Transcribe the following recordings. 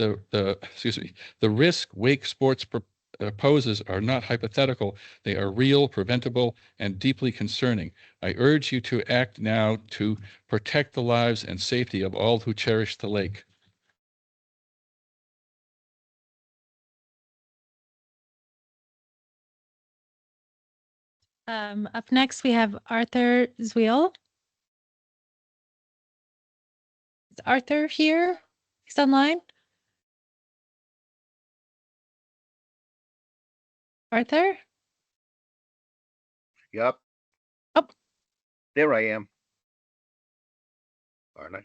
the risk wake sports poses are not hypothetical. They are real, preventable, and deeply concerning. I urge you to act now to protect the lives and safety of all who cherish the lake. Up next, we have Arthur Zweil. Is Arthur here? He's online. Arthur? Yep. Oh. There I am. Aren't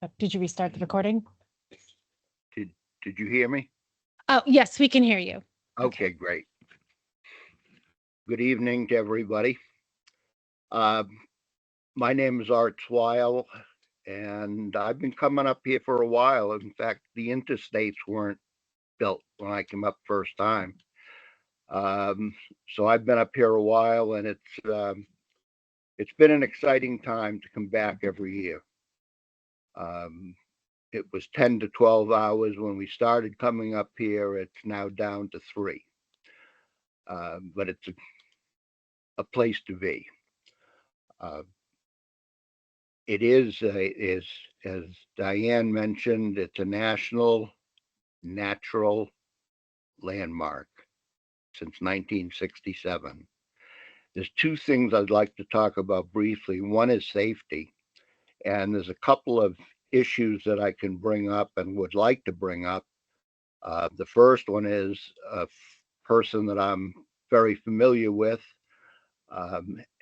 I? Did you restart the recording? Did you hear me? Oh, yes, we can hear you. Okay, great. Good evening to everybody. My name is Art Zweil, and I've been coming up here for a while. In fact, the interstates weren't built when I came up first time. So I've been up here a while, and it's been an exciting time to come back every year. It was 10 to 12 hours when we started coming up here. It's now down to 3. But it's a place to be. It is, as Diane mentioned, it's a national natural landmark since 1967. There's 2 things I'd like to talk about briefly. One is safety, and there's a couple of issues that I can bring up and would like to bring up. The first one is a person that I'm very familiar with,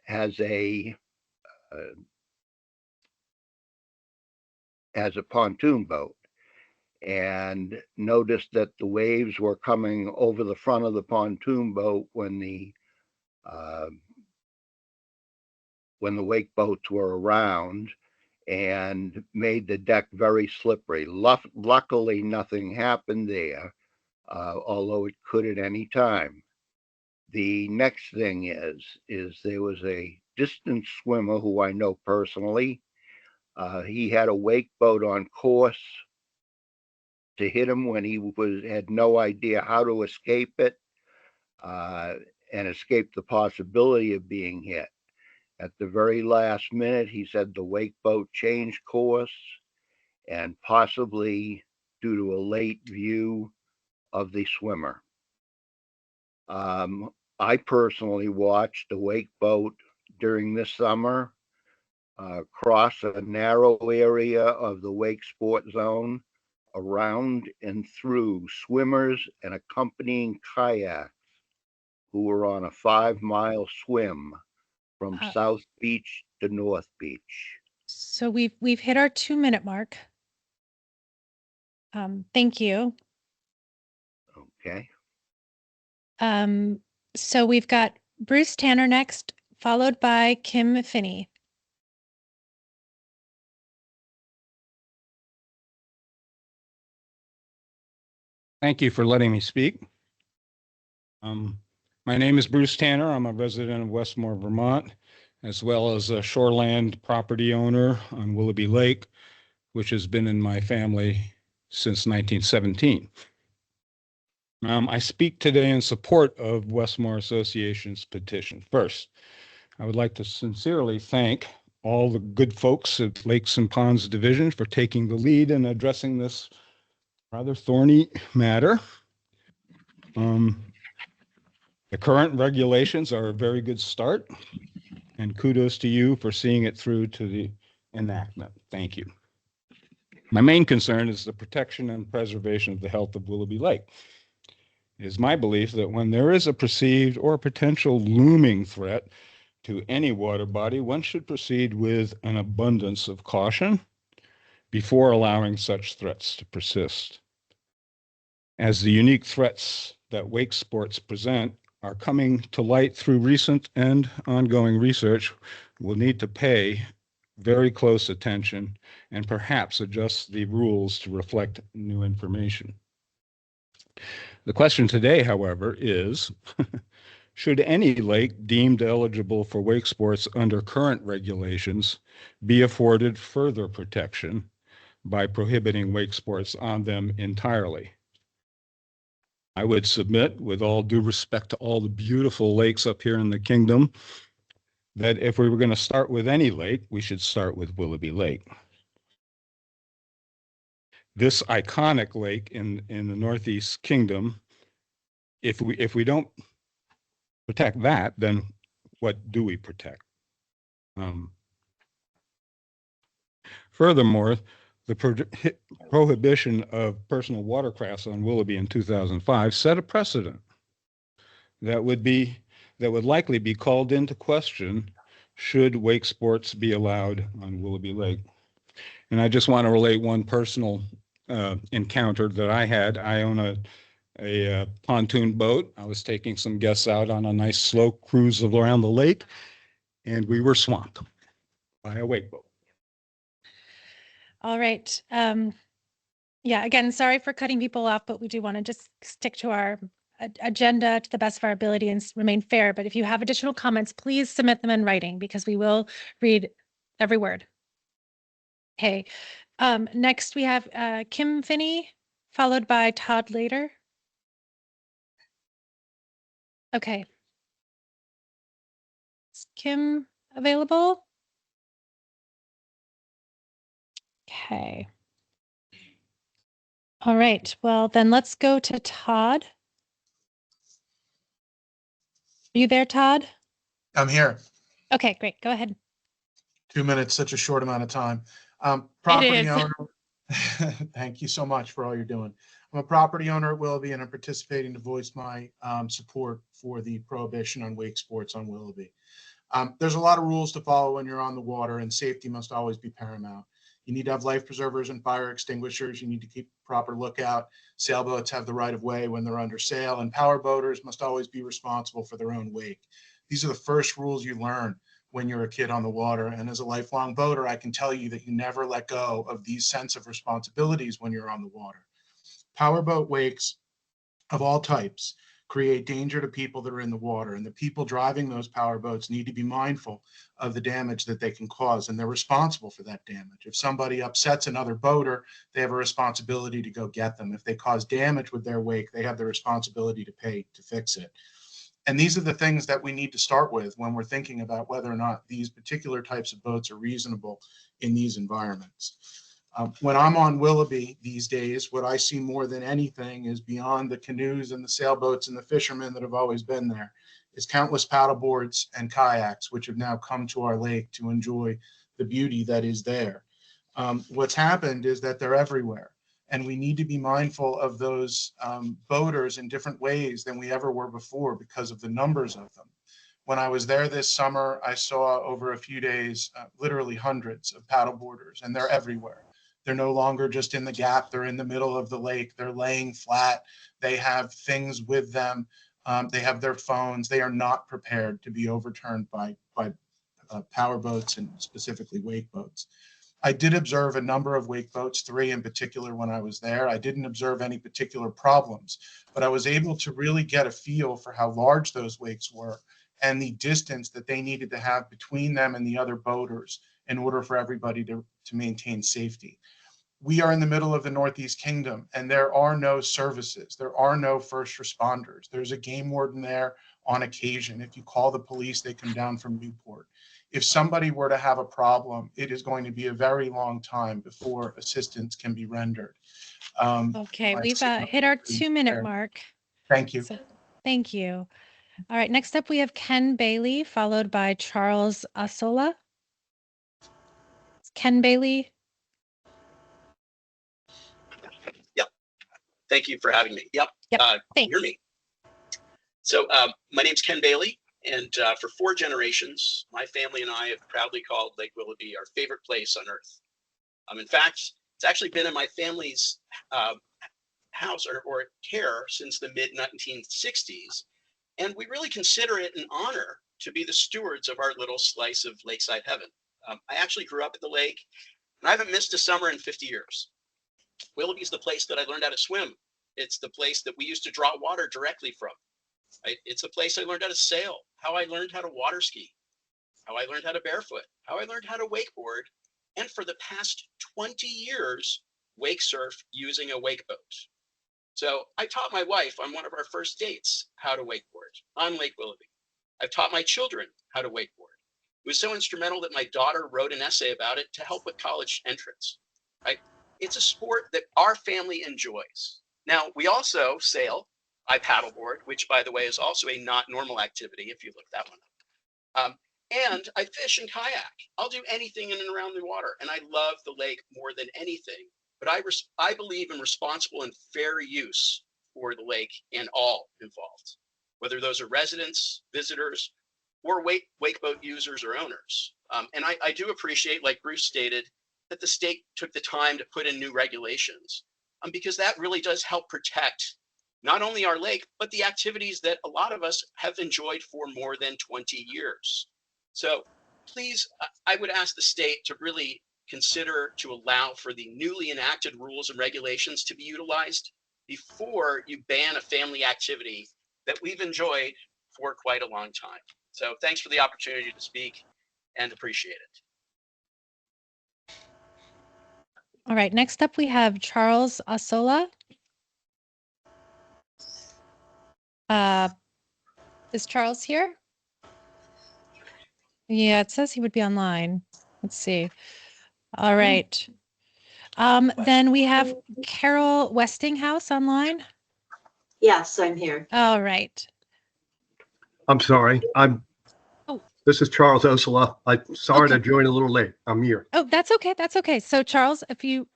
has a pontoon boat, and noticed that the waves were coming over the front of the pontoon boat when the wake boats were around, and made the deck very slippery. Luckily, nothing happened there, although it could at any time. The next thing is there was a distance swimmer who I know personally. He had a wake boat on course to hit him when he had no idea how to escape it, and escape the possibility of being hit. At the very last minute, he said the wake boat changed course, and possibly due to a late view of the swimmer. I personally watched a wake boat during this summer cross a narrow area of the wake sport zone, around and through swimmers and accompanying kayaks who were on a 5-mile swim from South Beach to North Beach. So we've hit our 2-minute mark. Thank you. Okay. So we've got Bruce Tanner next, followed by Kim Finney. Thank you for letting me speak. My name is Bruce Tanner. I'm a resident of Westmore, Vermont, as well as a shoreland property owner on Willoughby Lake, which has been in my family since 1917. I speak today in support of Westmore Association's petition. First, I would like to sincerely thank all the good folks at Lakes and Ponds Division for taking the lead in addressing this rather thorny matter. The current regulations are a very good start, and kudos to you for seeing it through to the enactment. Thank you. My main concern is the protection and preservation of the health of Willoughby Lake. It is my belief that when there is a perceived or potential looming threat to any water body, one should proceed with an abundance of caution before allowing such threats to persist. As the unique threats that wake sports present are coming to light through recent and ongoing research, we'll need to pay very close attention and perhaps adjust the rules to reflect new information. The question today, however, is, should any lake deemed eligible for wake sports under current regulations be afforded further protection by prohibiting wake sports on them entirely. I would submit, with all due respect to all the beautiful lakes up here in the kingdom, that if we were going to start with any lake, we should start with Willoughby Lake. This iconic lake in the Northeast Kingdom, if we don't protect that, then what do we protect? Furthermore, the prohibition of personal watercrafts on Willoughby in 2005 set a precedent that would likely be called into question should wake sports be allowed on Willoughby Lake. And I just want to relate one personal encounter that I had. I own a pontoon boat. I was taking some guests out on a nice slow cruise around the lake, and we were swamped by a wake boat. All right. Yeah, again, sorry for cutting people off, but we do want to just stick to our agenda to the best of our ability and remain fair. But if you have additional comments, please submit them in writing because we will read every word. Okay. Next we have Kim Finney, followed by Todd Later. Okay. Is Kim available? Okay. All right. Well, then let's go to Todd. Are you there, Todd? I'm here. Okay, great. Go ahead. 2 minutes, such a short amount of time. It Property is. owner. Thank you so much for all you're doing. I'm a property owner at Willoughby, and I'm participating to voice my support for the prohibition on wake sports on Willoughby. There's a lot of rules to follow when you're on the water, and safety must always be paramount. You need to have life preservers and fire extinguishers. You need to keep proper lookout. Sailboats have the right of way when they're under sail, and power boaters must always be responsible for their own wake. These are the first rules you learn when you're a kid on the water. And as a lifelong boater, I can tell you that you never let go of these sense of responsibilities when you're on the water. Powerboat wakes of all types create danger to people that are in the water, and the people driving those powerboats need to be mindful of the damage that they can cause, and they're responsible for that damage. If somebody upsets another boater, they have a responsibility to go get them. If they cause damage with their wake, they have the responsibility to pay to fix it. And these are the things that we need to start with when we're thinking about whether or not these particular types of boats are reasonable in these environments. When I'm on Willoughby these days, what I see more than anything is beyond the canoes and the sailboats and the fishermen that have always been there, is countless paddleboards and kayaks, which have now come to our lake to enjoy the beauty that is there. What's happened is that they're everywhere. And we need to be mindful of those boaters in different ways than we ever were before because of the numbers of them. When I was there this summer, I saw over a few days, literally hundreds of paddleboarders, and they're everywhere. They're no longer just in the gap. They're in the middle of the lake. They're laying flat. They have things with them. They have their phones. They are not prepared to be overturned by power boats and specifically wake boats. I did observe a number of wake boats, 3 in particular when I was there. I didn't observe any particular problems, but I was able to really get a feel for how large those wakes were and the distance that they needed to have between them and the other boaters in order for everybody to maintain safety. We are in the middle of the Northeast Kingdom, and there are no services. There are no first responders. There's a game warden there on occasion. If you call the police, they come down from Newport. If somebody were to have a problem, it is going to be a very long time before assistance can be rendered. Okay, we've hit our 2-minute mark. Thank you. So, thank you. All right, next up we have Ken Bailey, followed by Charles Asola. Ken Bailey. Yep. Thank you for having me. Yep. Thanks. Hear me. So my name's Ken Bailey, and for 4 generations, my family and I have proudly called Lake Willoughby our favorite place on earth. In fact, it's actually been in my family's house or care since the mid-1960s, and we really consider it an honor to be the stewards of our little slice of lakeside heaven. I actually grew up at the lake, and I haven't missed a summer in 50 years. Willoughby is the place that I learned how to swim. It's the place that we used to draw water directly from. Right? It's a place I learned how to sail, how I learned how to water ski, how I learned how to barefoot, how I learned how to wakeboard, and for the past 20 years, wake surf using a wake boat. So I taught my wife on one of our first dates how to wakeboard on Lake Willoughby. I've taught my children how to wakeboard. It was so instrumental that my daughter wrote an essay about it to help with college entrance. Right? It's a sport that our family enjoys. Now, we also sail. I paddleboard, which, by the way, is also a not normal activity if you look that one up. And I fish and kayak. I'll do anything in and around the water. And I love the lake more than anything. But I believe in responsible and fair use for the lake and all involved, whether those are residents, visitors, or wakeboat users or owners. And I do appreciate, like Bruce stated, that the state took the time to put in new regulations, because that really does help protect not only our lake, but the activities that a lot of us have enjoyed for more than 20 years. So please, I would ask the state to really consider to allow for the newly enacted rules and regulations to be utilized before you ban a family activity that we've enjoyed for quite a long time. So thanks for the opportunity to speak and appreciate it. All right, next up we have Charles Asola. Is Charles here? Yeah, it says he would be online. Let's see. All right. Then we have Carol Westinghouse online. Yes, I'm here. All right. I'm sorry. Oh. This is Charles Osola. I'm sorry to Okay. join a little late. I'm here. Oh, that's okay. That's okay. So Charles,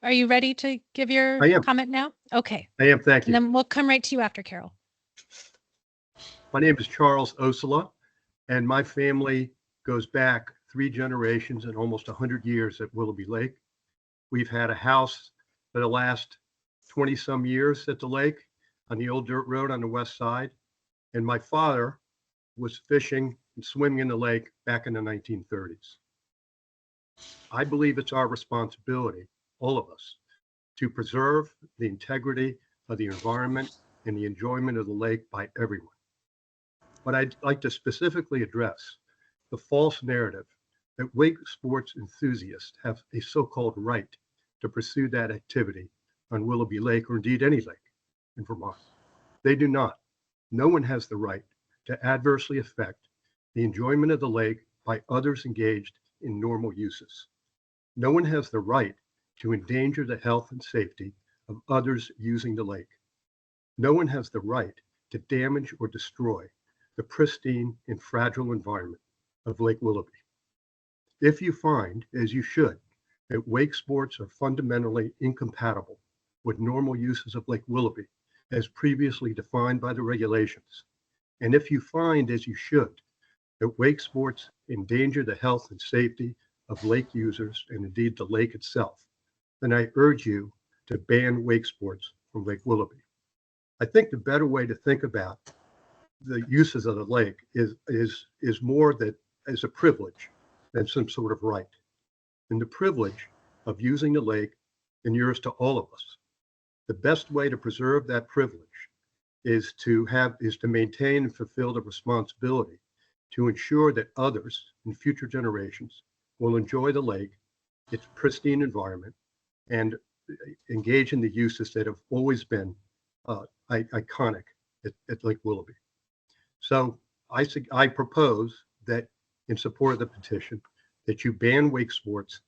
are you ready to give your I am. comment now? Okay. I am. Thank And you. then we'll come right to you after Carol. My name is Charles Osola, and my family goes back 3 generations and almost 100 years at Willoughby Lake. We've had a house for the last 20 some years at the lake on the old dirt road on the west side. And my father was fishing and swimming in the lake back in the 1930s. I believe it's our responsibility, all of us, to preserve the integrity of the environment and the enjoyment of the lake by everyone. But I'd like to specifically address the false narrative that wake sports enthusiasts have a so-called right to pursue that activity on Willoughby Lake, or indeed any lake in Vermont. They do not. No one has the right to adversely affect the enjoyment of the lake by others engaged in normal uses. No one has the right to endanger the health and safety of others using the lake. No one has the right to damage or destroy the pristine and fragile environment of Lake Willoughby. If you find, as you should, that wake sports are fundamentally incompatible with normal uses of Lake Willoughby as previously defined by the regulations, and if you find, as you should, that wake sports endanger the health and safety of lake users and indeed the lake itself, then I urge you to ban wake sports from Lake Willoughby. I think the better way to think about the uses of the lake is more that as a privilege than some sort of right. And the privilege of using the lake inures to all of us. The best way to preserve that privilege is to maintain and fulfill the responsibility to ensure that others in future generations will enjoy the lake, its pristine environment, and engage in the uses that have always been iconic at Lake Willoughby. So I propose that, in support of the petition, that you ban wake sports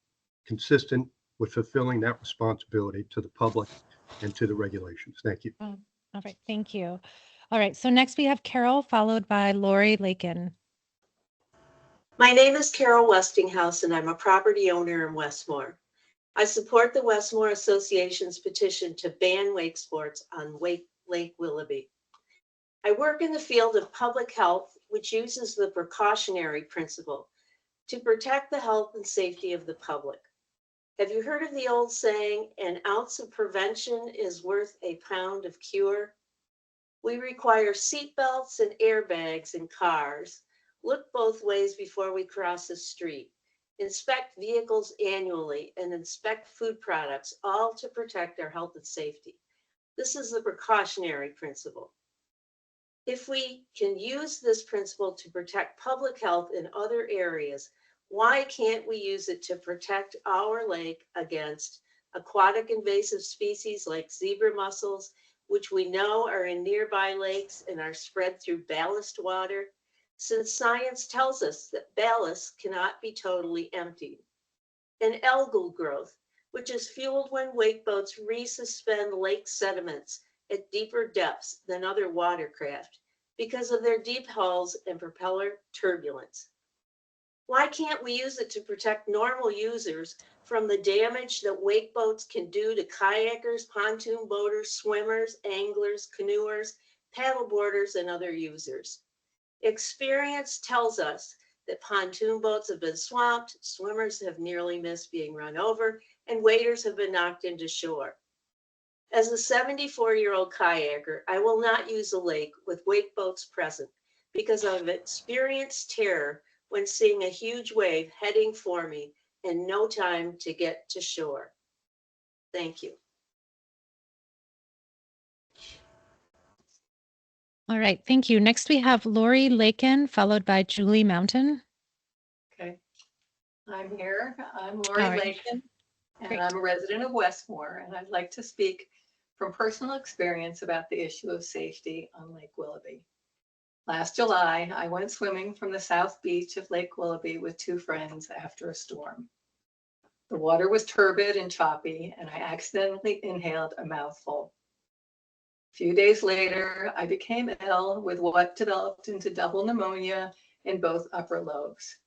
consistent with fulfilling that responsibility to the public and to the regulations. Thank you. All right. Thank you. All right. So next we have Carol, followed by Lori Lakin. My name is Carol Westinghouse, and I'm a property owner in Westmore. I support the Westmore Association's petition to ban wake sports on Lake Willoughby. I work in the field of public health, which uses the precautionary principle to protect the health and safety of the public. Have you heard of the old saying, an ounce of prevention is worth a pound of cure? We require seatbelts and airbags in cars. Look both ways before we cross the street. Inspect vehicles annually and inspect food products, all to protect our health and safety. This is the precautionary principle. If we can use this principle to protect public health in other areas, Why can't we use it to protect our lake against aquatic invasive species like zebra mussels, which we know are in nearby lakes and are spread through ballast water, since science tells us that ballast cannot be totally emptied? And algal growth, which is fueled when wake boats resuspend lake sediments at deeper depths than other watercraft because of their deep hulls and propeller turbulence. Why can't we use it to protect normal users from the damage that wake boats can do to kayakers, pontoon boaters, swimmers, anglers, canoers, paddleboarders, and other users? Experience tells us that pontoon boats have been swamped, swimmers have nearly missed being run over, and waders have been knocked into shore. As a 74-year-old kayaker, I will not use a lake with wake boats present because I've experienced terror when seeing a huge wave heading for me and no time to get to shore. Thank you. All right, thank you. Next, we have Lori Lakin, followed by Julie Mountain. Okay, I'm here. I'm Lori All right. Lakin, and Great. I'm a resident of Westmore, and I'd like to speak from personal experience about the issue of safety on Lake Willoughby. Last July, I went swimming from the south beach of Lake Willoughby with two friends after a storm. The water was turbid and choppy, and I accidentally inhaled a mouthful. A few days later, I became ill with what developed into double pneumonia in both upper lobes.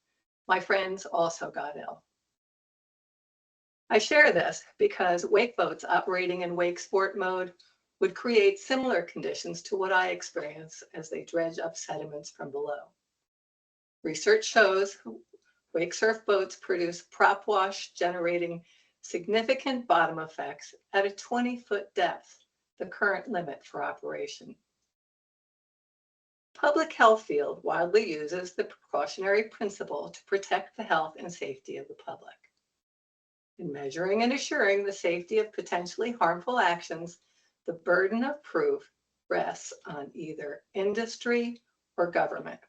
My friends also got ill. I share this because wake boats operating in wake sport mode would create similar conditions to what I experience as they dredge up sediments from below. Research shows wake surf boats produce prop wash, generating significant bottom effects at a 20-foot depth, the current limit for operation. Public health field widely uses the precautionary principle to protect the health and safety of the public. In measuring and assuring the safety of potentially harmful actions, the burden of proof rests on either industry or government.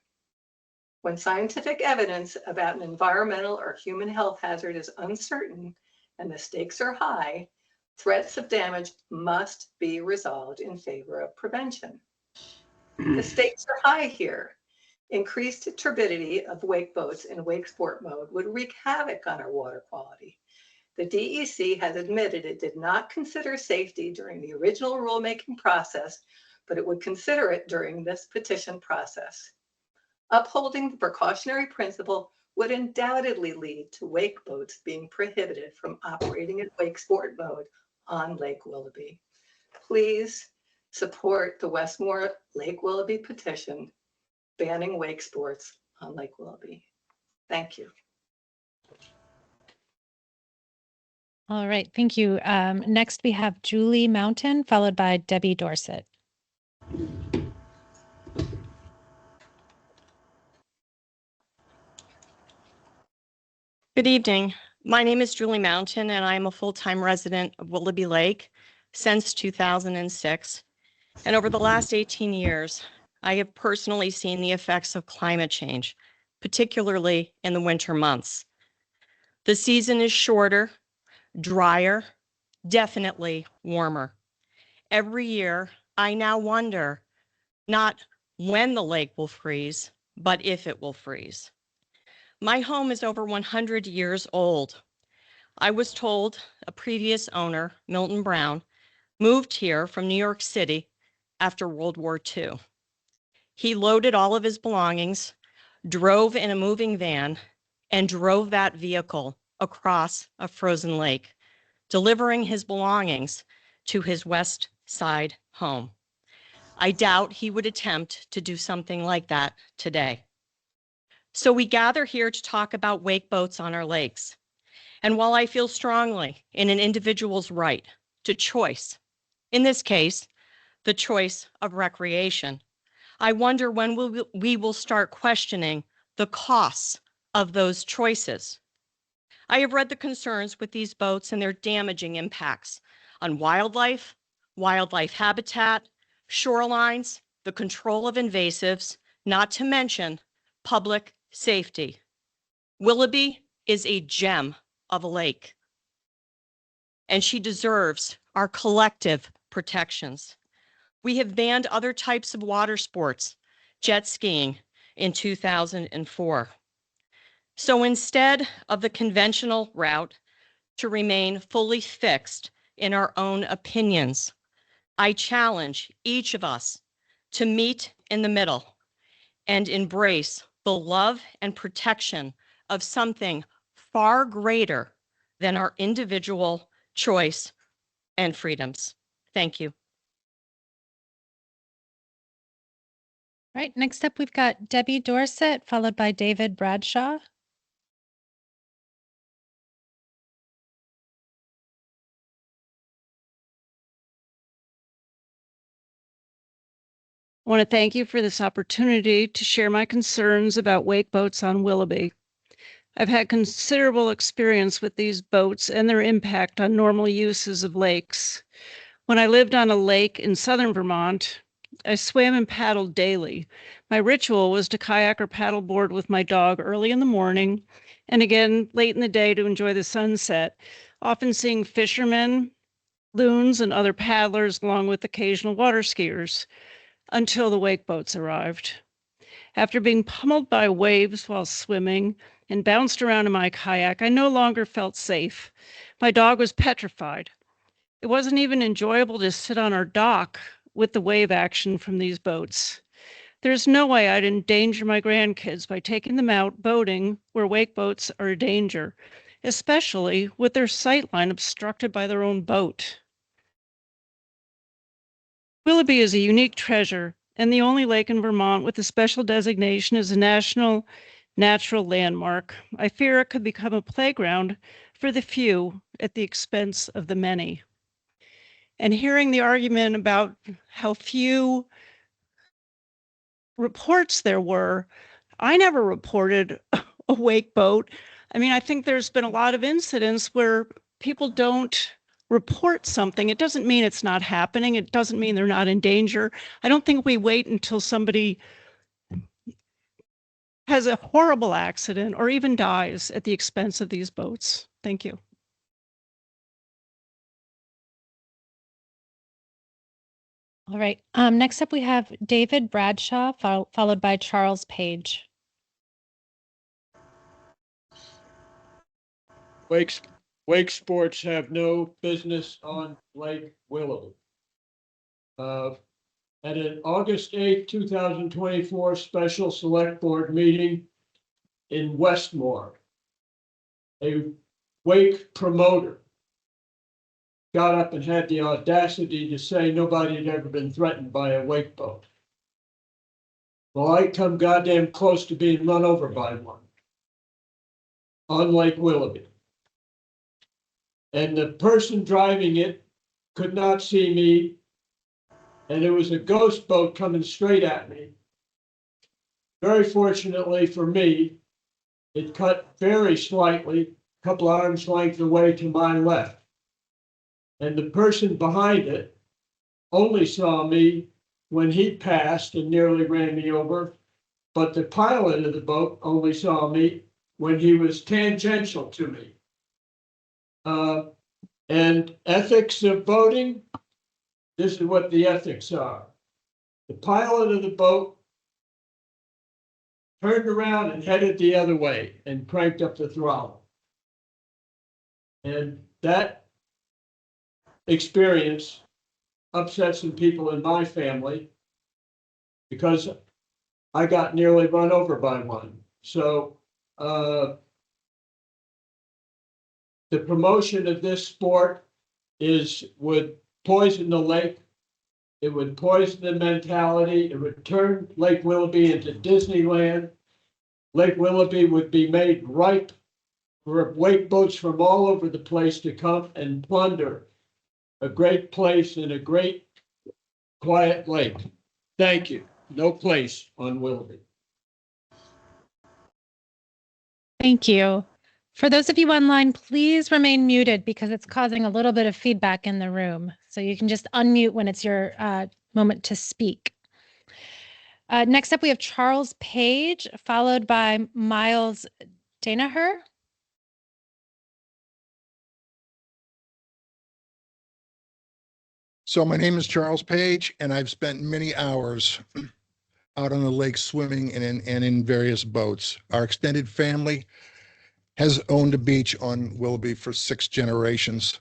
When scientific evidence about an environmental or human health hazard is uncertain and the stakes are high, threats of damage must be resolved in favor of prevention. The stakes are high here. Increased turbidity of wake boats in wake sport mode would wreak havoc on our water quality. The DEC has admitted it did not consider safety during the original rulemaking process, but it would consider it during this petition process. Upholding the precautionary principle would undoubtedly lead to wake boats being prohibited from operating in wake sport mode on Lake Willoughby. Please support the Westmore Lake Willoughby petition banning wake sports on Lake Willoughby. Thank you. All right, thank you. Next, we have Julie Mountain, followed by Debbie Dorset. Good evening. My name is Julie Mountain, and I am a full-time resident of Willoughby Lake since 2006. And over the last 18 years, I have personally seen the effects of climate change, particularly in the winter months. The season is shorter, drier, definitely warmer. Every year, I now wonder not when the lake will freeze, but if it will freeze. My home is over 100 years old. I was told a previous owner, Milton Brown, moved here from New York City after World War II. He loaded all of his belongings, drove in a moving van, and drove that vehicle across a frozen lake, delivering his belongings to his West Side home. I doubt he would attempt to do something like that today. So we gather here to talk about wake boats on our lakes. And while I feel strongly in an individual's right to choice, in this case, the choice of recreation, I wonder when we will start questioning the costs of those choices. I have read the concerns with these boats and their damaging impacts on wildlife, wildlife habitat, shorelines, the control of invasives, not to mention public safety. Willoughby is a gem of a lake, and she deserves our collective protections. We have banned other types of water sports, jet skiing, in 2004. So instead of the conventional route to remain fully fixed in our own opinions, I challenge each of us to meet in the middle and embrace the love and protection of something far greater than our individual choice and freedoms. Thank you. All right, next up, we've got Debbie Dorset, followed by David Bradshaw. I want to thank you for this opportunity to share my concerns about wake boats on Willoughby. I've had considerable experience with these boats and their impact on normal uses of lakes. When I lived on a lake in southern Vermont, I swam and paddled daily. My ritual was to kayak or paddleboard with my dog early in the morning and again late in the day to enjoy the sunset, often seeing fishermen, loons, and other paddlers along with occasional water skiers until the wake boats arrived. After being pummeled by waves while swimming and bounced around in my kayak, I no longer felt safe. My dog was petrified. It wasn't even enjoyable to sit on our dock with the wave action from these boats. There's no way I'd endanger my grandkids by taking them out boating where wake boats are a danger, especially with their sightline obstructed by their own boat. Willoughby is a unique treasure and the only lake in Vermont with a special designation as a national natural landmark. I fear it could become a playground for the few at the expense of the many. And hearing the argument about how few reports there were, I never reported a wake boat. I mean, I think there's been a lot of incidents where people don't report something. It doesn't mean it's not happening. It doesn't mean they're not in danger. I don't think we wait until somebody has a horrible accident or even dies at the expense of these boats. Thank you. All right, next up we have David Bradshaw, followed by Charles Page. Wakesports have no business on Lake Willoughby. At an August 8, 2024 special select board meeting in Westmore, a wake promoter got up and had the audacity to say nobody had ever been threatened by a wake boat. Well, I come goddamn close to being run over by one on Lake Willoughby. And the person driving it could not see me, and it was a ghost boat coming straight at me. Very fortunately for me, it cut very slightly, a couple arms length away to my left. And the person behind it only saw me when he passed and nearly ran me over, but the pilot of the boat only saw me when he was tangential to me. And ethics of boating, this is what the ethics are. The pilot of the boat turned around and headed the other way and cranked up the throttle. And that experience upset some people in my family because I got nearly run over by one. So the promotion of this sport would poison the lake. It would poison the mentality. It would turn Lake Willoughby into Disneyland. Lake Willoughby would be made ripe for wake boats from all over the place to come and plunder a great place and a great quiet lake. Thank you. No place on Willoughby. Thank you. For those of you online, please remain muted because it's causing a little bit of feedback in the room. So you can just unmute when it's your moment to speak. Next up, we have Charles Page, followed by Miles Danaher? So my name is Charles Page, and I've spent many hours out on the lake swimming and in various boats. Our extended family has owned a beach on Willoughby for 6 generations.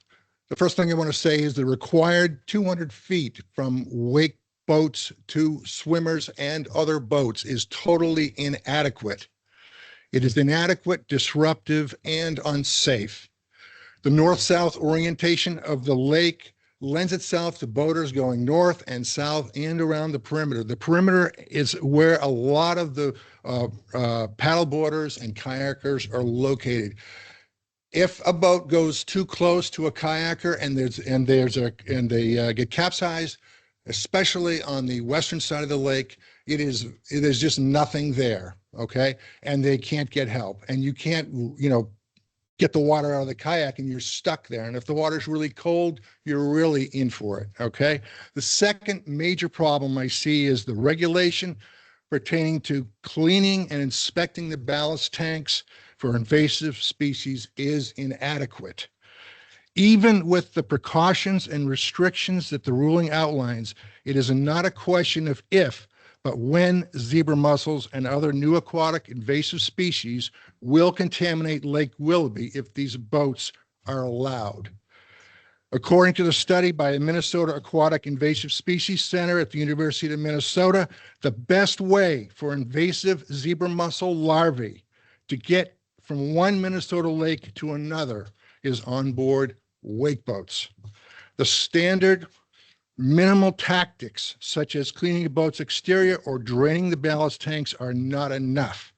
The first thing I want to say is the required 200 feet from wake boats to swimmers and other boats is totally inadequate. It is inadequate, disruptive, and unsafe. The north-south orientation of the lake lends itself to boaters going north and south and around the perimeter. The perimeter is where a lot of the paddleboarders and kayakers are located. If a boat goes too close to a kayaker and they get capsized, especially on the western side of the lake, it is just nothing there, okay? And they can't get help, and you can't, get the water out of the kayak and you're stuck there. And if the water's really cold, you're really in for it, okay? The second major problem I see is the regulation pertaining to cleaning and inspecting the ballast tanks for invasive species is inadequate. Even with the precautions and restrictions that the ruling outlines, it is not a question of if, but when zebra mussels and other new aquatic invasive species will contaminate Lake Willoughby if these boats are allowed. According to the study by the Minnesota Aquatic Invasive Species Center at the University of Minnesota, the best way for invasive zebra mussel larvae to get from one Minnesota lake to another is on board wake boats. The standard minimal tactics, such as cleaning a boat's exterior or draining the ballast tanks, are not enough.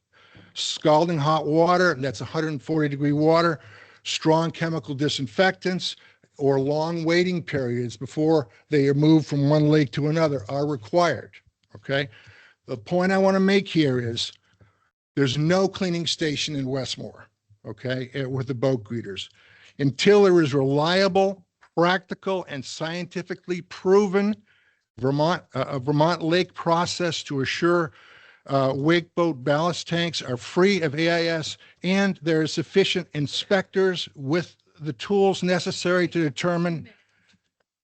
Scalding hot water, that's 140-degree water, strong chemical disinfectants, or long waiting periods before they are moved from one lake to another are required, okay? The point I want to make here is there's no cleaning station in Westmore, okay, with the boat greeters. Until there is reliable, practical, and scientifically proven Vermont lake process to assure wake boat ballast tanks are free of AIS, and there are sufficient inspectors with the tools necessary to determine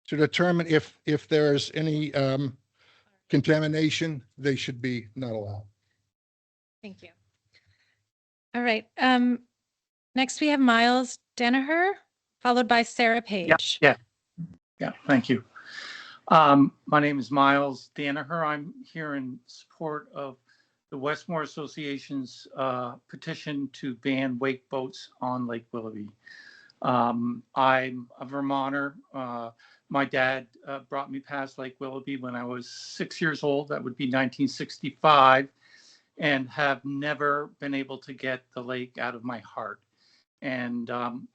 if there's any contamination, they should be not allowed. Thank you. All right. Next we have Miles Danaher, followed by Sarah Page. Yeah, thank you. My name is Miles Danaher. I'm here in support of the Westmore Association's petition to ban wake boats on Lake Willoughby. I'm a Vermonter. My dad brought me past Lake Willoughby when I was 6 years old. That would be 1965, and have never been able to get the lake out of my heart. And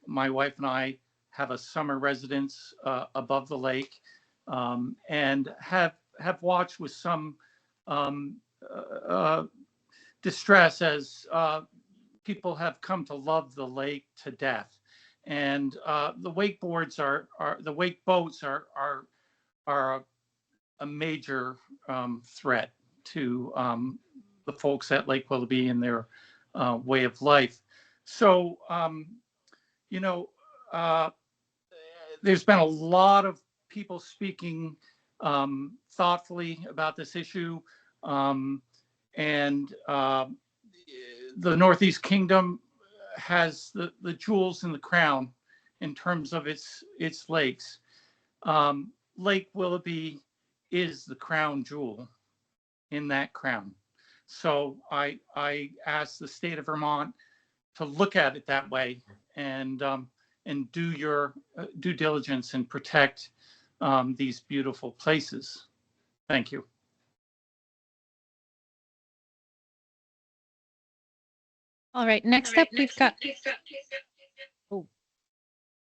my wife and I have a summer residence above the lake, and have watched with some distress as people have come to love the lake to death. And the wake boats are a major threat to the folks at Lake Willoughby and their way of life. So, there's been a lot of people speaking thoughtfully about this issue. And the Northeast Kingdom has the jewels in the crown in terms of its lakes. Lake Willoughby is the crown jewel in that crown. So I ask the state of Vermont to look at it that way and do your due diligence and protect these beautiful places. Thank you. All right, next up we've got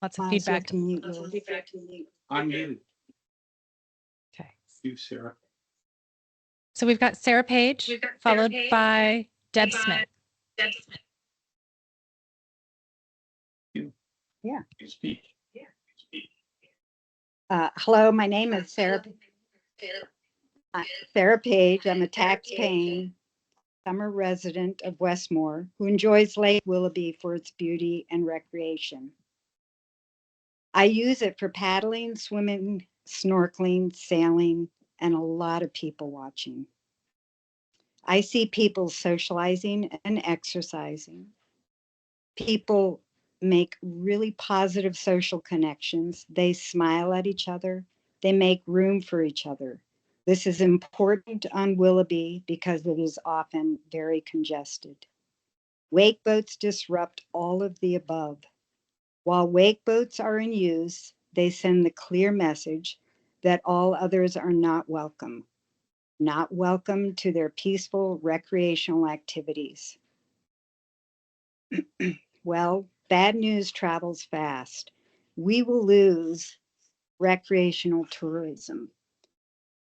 lots of feedback. I'm you. Okay. You, Sarah. So we've got Sarah Page, followed by Deb Smith. You. Yeah. You speak. Hello, my name is Sarah Page. I'm a tax-paying summer resident of Westmore who enjoys Lake Willoughby for its beauty and recreation. I use it for paddling, swimming, snorkeling, sailing, and a lot of people watching. I see people socializing and exercising. People make really positive social connections. They smile at each other. They make room for each other. This is important on Willoughby because it is often very congested. Wake boats disrupt all of the above. While wake boats are in use, they send the clear message that all others are not welcome to their peaceful recreational activities. Well, bad news travels fast. We will lose recreational tourism.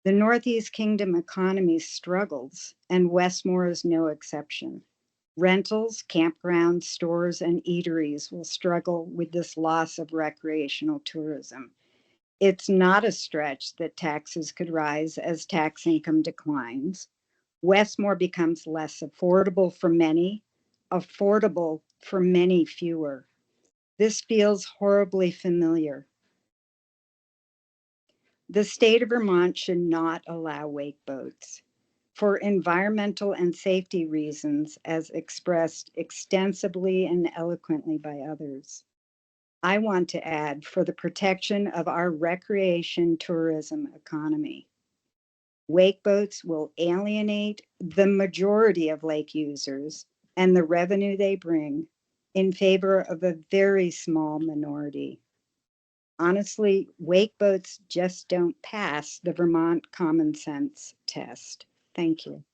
The Northeast Kingdom economy struggles, and Westmore is no exception. Rentals, campgrounds, stores, and eateries will struggle with this loss of recreational tourism. It's not a stretch that taxes could rise as tax income declines. Westmore becomes less affordable for many, affordable for many fewer. This feels horribly familiar. The state of Vermont should not allow wake boats for environmental and safety reasons, as expressed extensively and eloquently by others. I want to add, for the protection of our recreation tourism economy. Wake boats will alienate the majority of lake users and the revenue they bring in favor of a very small minority. Honestly, wake boats just don't pass the Vermont common sense test. Thank you.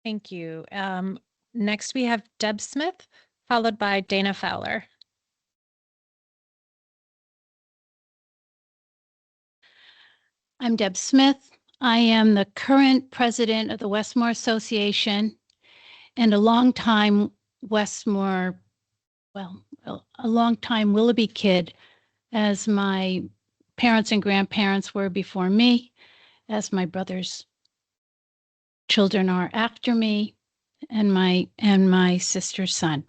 Thank you. Next, we have Deb Smith, followed by Dana Fowler. I'm Deb Smith. I am the current president of the Westmore Association and a longtime Westmore, well, a longtime Willoughby kid, as my parents and grandparents were before me, as my brother's children are after me, and my sister's son.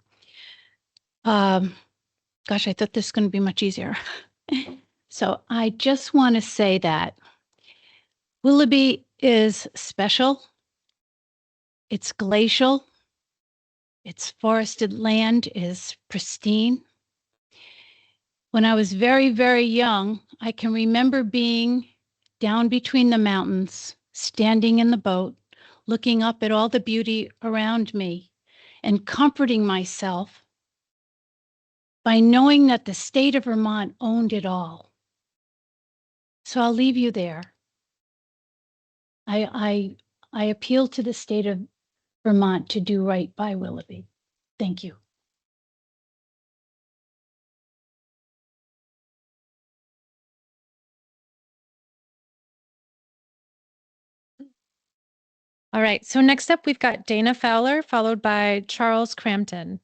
Gosh, I thought this was going to be much easier. So I just want to say that Willoughby is special. It's glacial. Its forested land is pristine. When I was very, very young, I can remember being down between the mountains, standing in the boat, looking up at all the beauty around me and comforting myself by knowing that the state of Vermont owned it all. So I'll leave you there. I appeal to the state of Vermont to do right by Willoughby. Thank you. All right, so next up, we've got Dana Fowler, followed by Charles Crampton.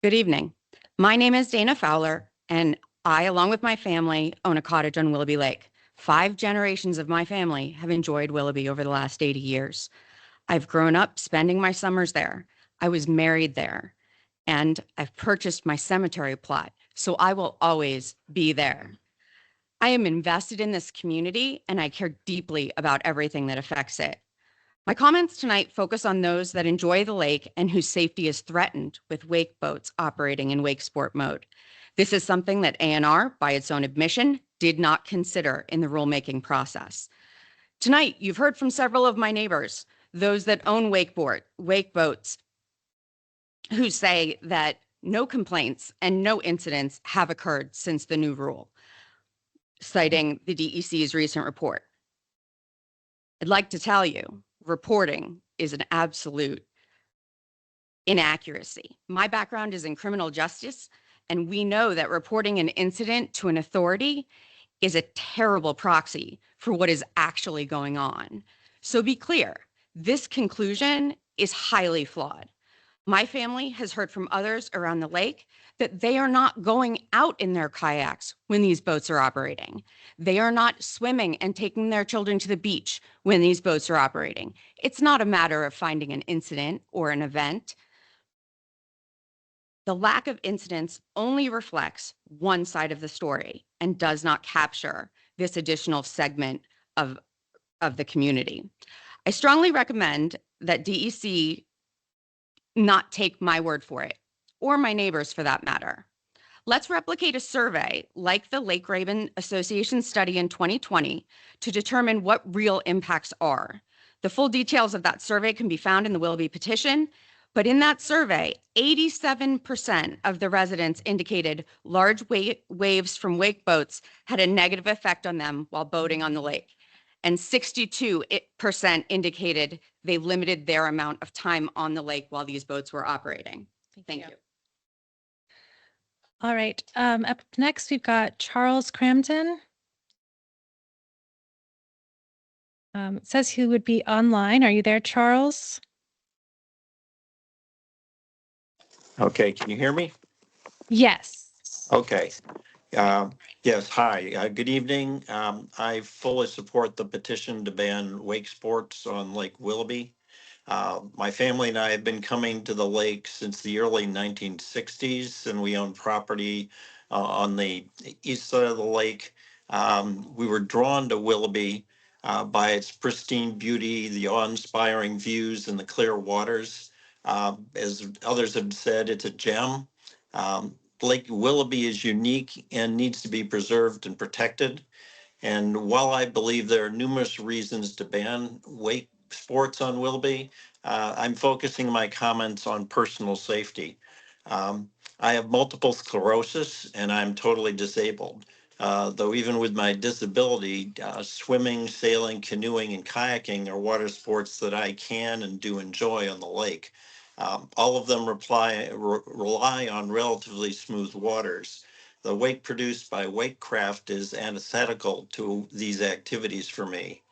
Good evening. My name is Dana Fowler, and I, along with my family, own a cottage on Willoughby Lake. 5 generations of my family have enjoyed Willoughby over the last 80 years. I've grown up spending my summers there. I was married there, and I've purchased my cemetery plot, so I will always be there. I am invested in this community, and I care deeply about everything that affects it. My comments tonight focus on those that enjoy the lake and whose safety is threatened with wake boats operating in wake sport mode. This is something that A&R, by its own admission, did not consider in the rulemaking process. Tonight, you've heard from several of my neighbors, those that own wake boats, who say that no complaints and no incidents have occurred since the new rule, citing the DEC's recent report. I'd like to tell you, reporting is an absolute inaccuracy. My background is in criminal justice, and we know that reporting an incident to an authority is a terrible proxy for what is actually going on. So be clear, this conclusion is highly flawed. My family has heard from others around the lake that they are not going out in their kayaks when these boats are operating. They are not swimming and taking their children to the beach when these boats are operating. It's not a matter of finding an incident or an event. The lack of incidents only reflects one side of the story and does not capture this additional segment of the community. I strongly recommend that DEC not take my word for it, or my neighbors for that matter. Let's replicate a survey like the Lake Raven Association study in 2020 to determine what real impacts are. The full details of that survey can be found in the Willoughby petition, but in that survey, 87% of the residents indicated large waves from wake boats had a negative effect on them while boating on the lake. And 62% indicated they limited their amount of time on the lake while these boats were operating. Thank you. All right. Up next, we've got Charles Crampton. It says he would be online. Are you there, Charles? Okay, can you hear me? Yes. Okay. Yes, hi. Good evening. I fully support the petition to ban wake sports on Lake Willoughby. My family and I have been coming to the lake since the early 1960s, and we own property on the east side of the lake. We were drawn to Willoughby by its pristine beauty, the awe-inspiring views, and the clear waters. As others have said, it's a gem. Lake Willoughby is unique and needs to be preserved and protected. And while I believe there are numerous reasons to ban wake sports on Willoughby, I'm focusing my comments on personal safety. I have multiple sclerosis and I'm totally disabled. Though even with my disability, swimming, sailing, canoeing, and kayaking are water sports that I can and do enjoy on the lake. All of them rely on relatively smooth waters. The wake produced by wakecraft is antithetical to these activities for me.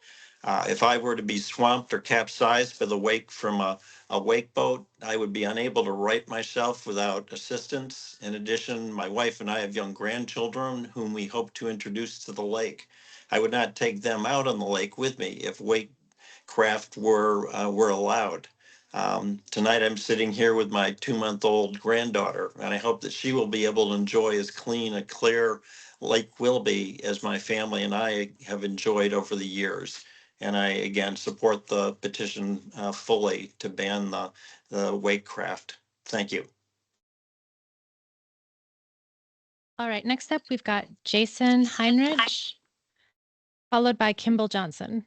If I were to be swamped or capsized by the wake from a wake boat, I would be unable to right myself without assistance. In addition, my wife and I have young grandchildren whom we hope to introduce to the lake. I would not take them out on the lake with me if wakecraft were allowed. Tonight I'm sitting here with my 2-month-old granddaughter, and I hope that she will be able to enjoy as clean a clear Lake Willoughby as my family and I have enjoyed over the years. And I, again, support the petition fully to ban the wakecraft. Thank you. All right. Next up, we've got Jason Heinrich, followed by Kimball Johnson.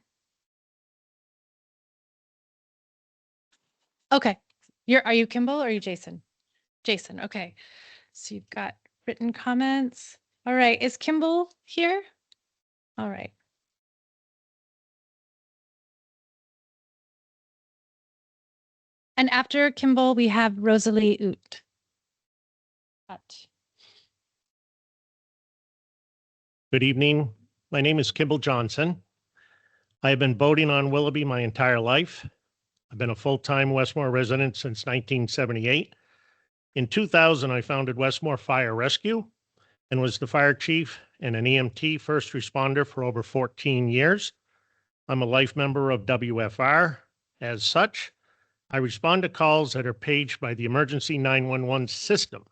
Okay. Are you Kimball or are you Jason? Jason. Okay. So you've got written comments. All right. Is Kimball here? All right. And after Kimball, we have Rosalie Oot. Good evening. My name is Kimball Johnson. I have been boating on Willoughby my entire life. I've been a full-time Westmore resident since 1978. In 2000, I founded Westmore Fire Rescue and was the fire chief and an EMT first responder for over 14 years. I'm a life member of WFR. As such, I respond to calls that are paged by the emergency 911 system.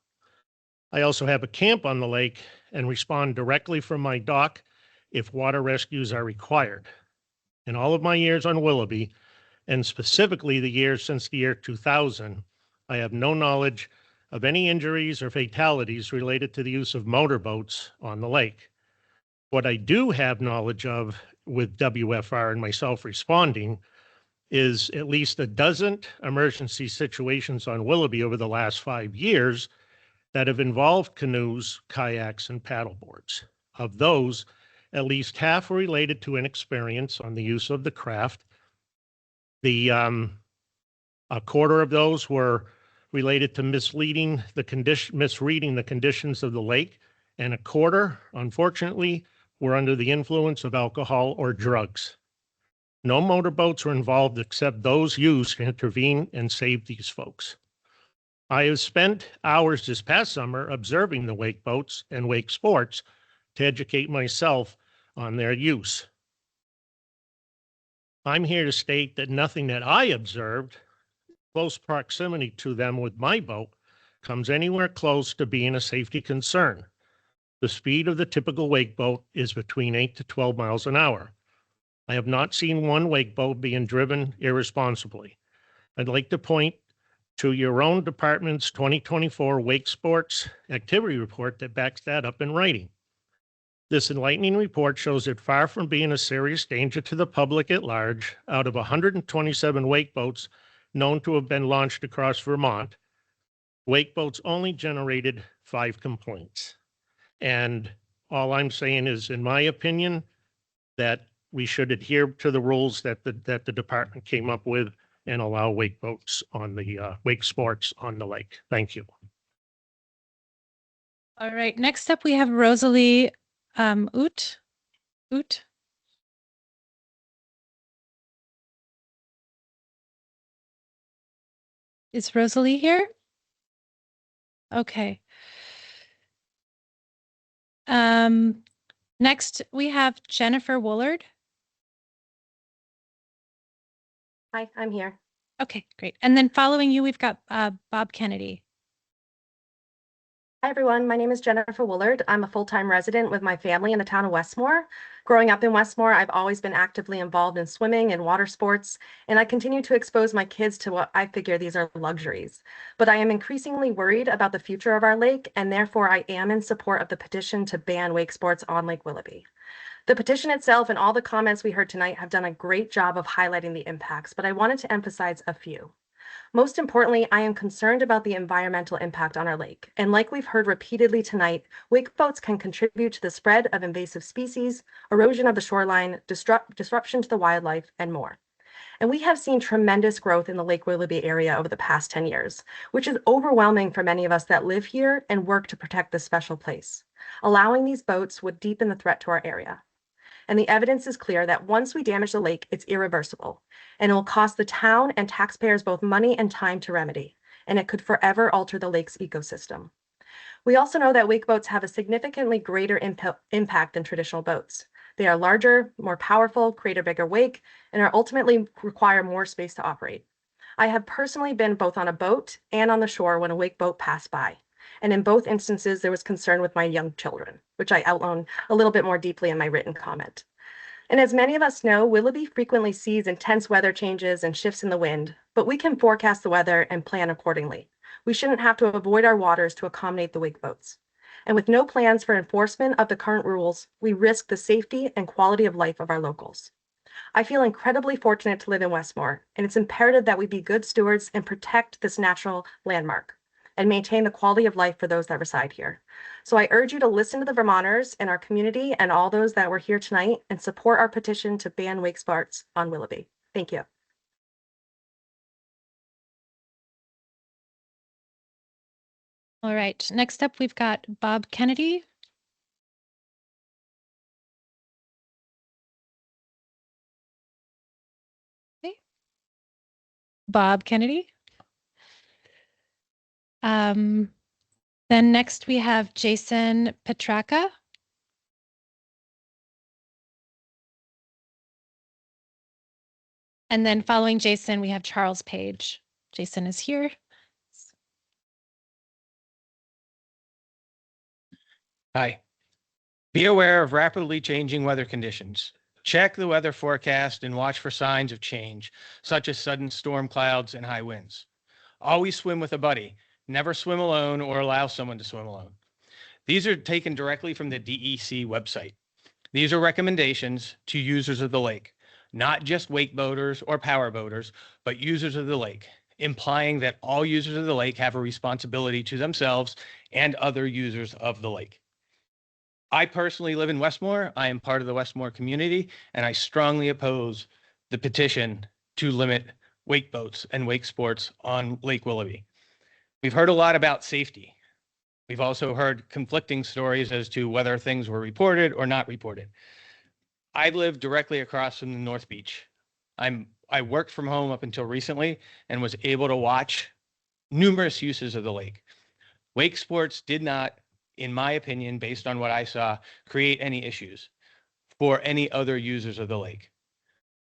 I also have a camp on the lake and respond directly from my dock if water rescues are required. In all of my years on Willoughby, and specifically the years since the year 2000, I have no knowledge of any injuries or fatalities related to the use of motorboats on the lake. What I do have knowledge of with WFR and myself responding is at least a dozen emergency situations on Willoughby over the last 5 years that have involved canoes, kayaks, and paddleboards. Of those, at least half were related to inexperience on the use of the craft. A quarter of those were related to misreading the conditions of the lake, and a quarter, unfortunately, were under the influence of alcohol or drugs. No motorboats were involved except those used to intervene and save these folks. I have spent hours this past summer observing the wake boats and wake sports to educate myself on their use. I'm here to state that nothing that I observed, close proximity to them with my boat, comes anywhere close to being a safety concern. The speed of the typical wake boat is between 8 to 12 miles an hour. I have not seen one wake boat being driven irresponsibly. I'd like to point to your own department's 2024 Wake Sports Activity Report that backs that up in writing. This enlightening report shows that far from being a serious danger to the public at large, out of 127 wake boats known to have been launched across Vermont, wake boats only generated 5 complaints. And all I'm saying is, in my opinion, that we should adhere to the rules that the department came up with and allow wake boats on the wake sports on the lake. Thank you. All right, next up we have Rosalie Oot. Is Rosalie here? Okay. Next we have Jennifer Woolard. Hi, I'm here. Okay, great. And then following you, we've got Bob Kennedy. Hi, everyone. My name is Jennifer Woolard. I'm a full-time resident with my family in the town of Westmore. Growing up in Westmore, I've always been actively involved in swimming and water sports, and I continue to expose my kids to what I figure these are luxuries. But I am increasingly worried about the future of our lake, and therefore I am in support of the petition to ban wake sports on Lake Willoughby. The petition itself and all the comments we heard tonight have done a great job of highlighting the impacts, but I wanted to emphasize a few. Most importantly, I am concerned about the environmental impact on our lake. And like we've heard repeatedly tonight, wake boats can contribute to the spread of invasive species, erosion of the shoreline, disruption to the wildlife, and more. And we have seen tremendous growth in the Lake Willoughby area over the past 10 years, which is overwhelming for many of us that live here and work to protect this special place. Allowing these boats would deepen the threat to our area. And the evidence is clear that once we damage the lake, it's irreversible, and it will cost the town and taxpayers both money and time to remedy, and it could forever alter the lake's ecosystem. We also know that wake boats have a significantly greater impact than traditional boats. They are larger, more powerful, create a bigger wake, and are ultimately require more space to operate. I have personally been both on a boat and on the shore when a wake boat passed by. And in both instances, there was concern with my young children, which I outline a little bit more deeply in my written comment. And as many of us know, Willoughby frequently sees intense weather changes and shifts in the wind, but we can forecast the weather and plan accordingly. We shouldn't have to avoid our waters to accommodate the wake boats. And with no plans for enforcement of the current rules, we risk the safety and quality of life of our locals. I feel incredibly fortunate to live in Westmore, and it's imperative that we be good stewards and protect this natural landmark and maintain the quality of life for those that reside here. So I urge you to listen to the Vermonters in our community and all those that were here tonight and support our petition to ban wake sports on Willoughby. Thank you. All right, next up we've got Bob Kennedy. Okay. Bob Kennedy. Then next we have Jason Petraka. And then following Jason, we have Charles Page. Jason is here. Hi. Be aware of rapidly changing weather conditions. Check the weather forecast and watch for signs of change, such as sudden storm clouds and high winds. Always swim with a buddy. Never swim alone or allow someone to swim alone. These are taken directly from the DEC website. These are recommendations to users of the lake, not just wake boaters or power boaters, but users of the lake, implying that all users of the lake have a responsibility to themselves and other users of the lake. I personally live in Westmore. I am part of the Westmore community, and I strongly oppose the petition to limit wake boats and wake sports on Lake Willoughby. We've heard a lot about safety. We've also heard conflicting stories as to whether things were reported or not reported. I live directly across from the North Beach. I worked from home up until recently and was able to watch numerous uses of the lake. Wake sports did not, in my opinion, based on what I saw, create any issues for any other users of the lake.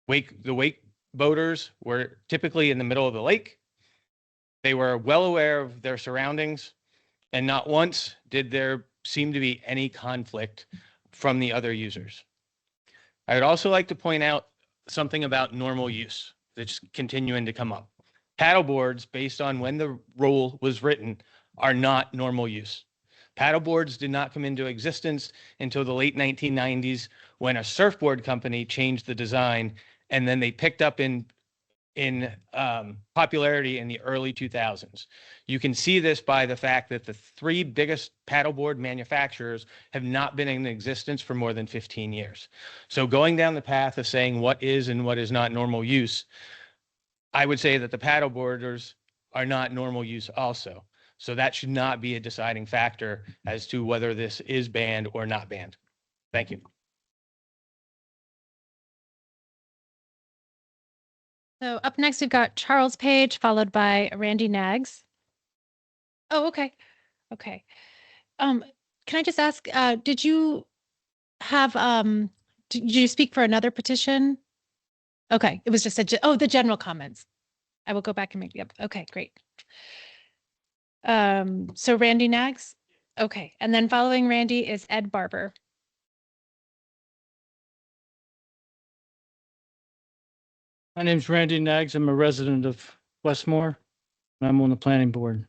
The wake boaters were typically in the middle of the lake. They were well aware of their surroundings, and not once did there seem to be any conflict from the other users. I would also like to point out something about normal use that's continuing to come up. Paddle boards, based on when the rule was written, are not normal use. Paddle boards did not come into existence until the late 1990s when a surfboard company changed the design, and then they picked up in popularity in the early 2000s. You can see this by the fact that the three biggest paddleboard manufacturers have not been in existence for more than 15 years. So going down the path of saying what is and what is not normal use, I would say that the paddleboarders are not normal use also. So that should not be a deciding factor as to whether this is banned or not banned. Thank you. So up next, we've got Charles Page, followed by Randy Nags. Oh, okay. Okay. Can I just ask, did you have, did you speak for another petition? Okay, it was just the general comments. I will go back and make, yep. Okay, great. So Randy Nags. Okay. And then following Randy is Ed Barber. My name's Randy Nags. I'm a resident of Westmore, and I'm on the planning board.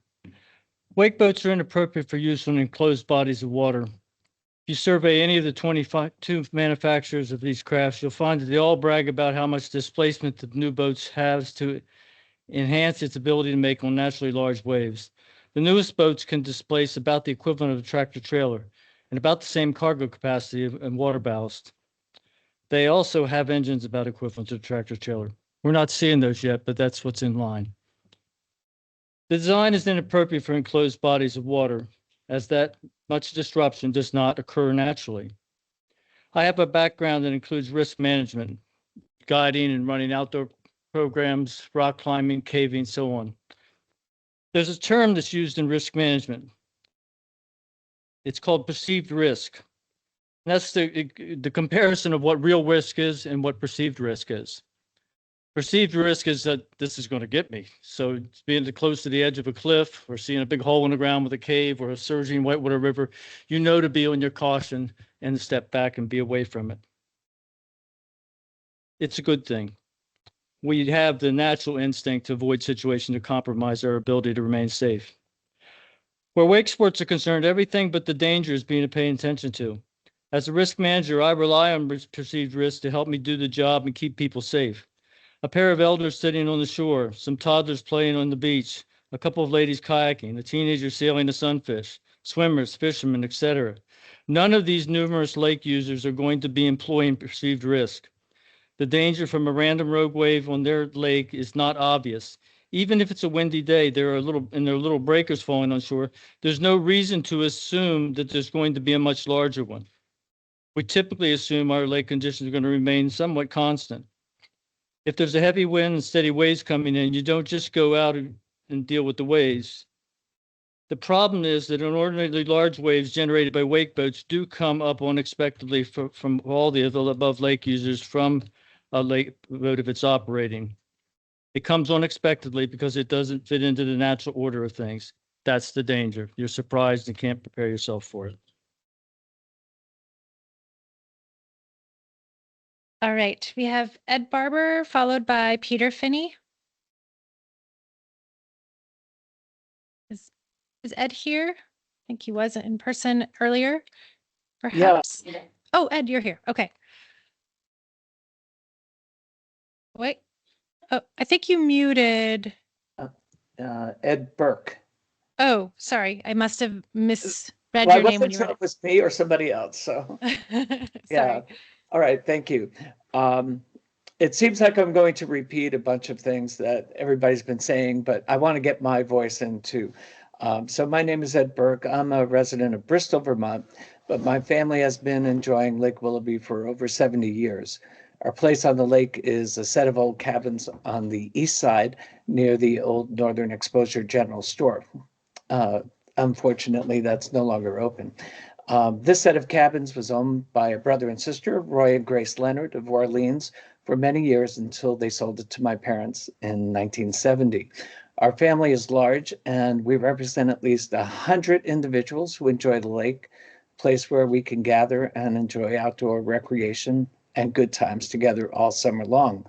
Wake boats are inappropriate for use on enclosed bodies of water. If you survey any of the 22 manufacturers of these crafts, you'll find that they all brag about how much displacement the new boats have to enhance its ability to make on naturally large waves. The newest boats can displace about the equivalent of a tractor trailer and about the same cargo capacity and water ballast. They also have engines about equivalent to a tractor trailer. We're not seeing those yet, but that's what's in line. The design is inappropriate for enclosed bodies of water, as that much disruption does not occur naturally. I have a background that includes risk management, guiding and running outdoor programs, rock climbing, caving, so on. There's a term that's used in risk management. It's called perceived risk. And that's the comparison of what real risk is and what perceived risk is. Perceived risk is that this is going to get me. So being close to the edge of a cliff or seeing a big hole in the ground with a cave or a surging whitewater river, you know to be on your caution and step back and be away from it. It's a good thing. We have the natural instinct to avoid situations that compromise our ability to remain safe. Where wake sports are concerned, everything but the danger is being paid attention to. As a risk manager, I rely on perceived risk to help me do the job and keep people safe. A pair of elders sitting on the shore, some toddlers playing on the beach, a couple of ladies kayaking, a teenager sailing a sunfish, swimmers, fishermen, etc. None of these numerous lake users are going to be employing perceived risk. The danger from a random rogue wave on their lake is not obvious. Even if it's a windy day, there are little breakers falling on shore. There's no reason to assume that there's going to be a much larger one. We typically assume our lake conditions are going to remain somewhat constant. If there's a heavy wind and steady waves coming in, you don't just go out and deal with the waves. The problem is that inordinately large waves generated by wake boats do come up unexpectedly from all the other above lake users from a lake boat if it's operating. It comes unexpectedly because it doesn't fit into the natural order of things. That's the danger. You're surprised and can't prepare yourself for it. All right, we have Ed Barber, followed by Peter Finney. Is Ed here? I think he was in person earlier, perhaps. Yeah. Oh, Ed, you're here. Okay. Wait. Oh, I think you muted. Ed Burke. Oh, sorry. I must have misread Well, your name when you sure read it was me or somebody else. So yeah. All right. Thank you. It seems like I'm going to repeat a bunch of things that everybody's been saying, but I want to get my voice in too. So my name is Ed Burke. I'm a resident of Bristol, Vermont, but my family has been enjoying Lake Willoughby for over 70 years. Our place on the lake is a set of old cabins on the east side near the old Northern Exposure General Store. Unfortunately, that's no longer open. This set of cabins was owned by a brother and sister, Roy and Grace Leonard of Orleans, for many years until they sold it to my parents in 1970. Our family is large, and we represent at least 100 individuals who enjoy the lake, a place where we can gather and enjoy outdoor recreation and good times together all summer long.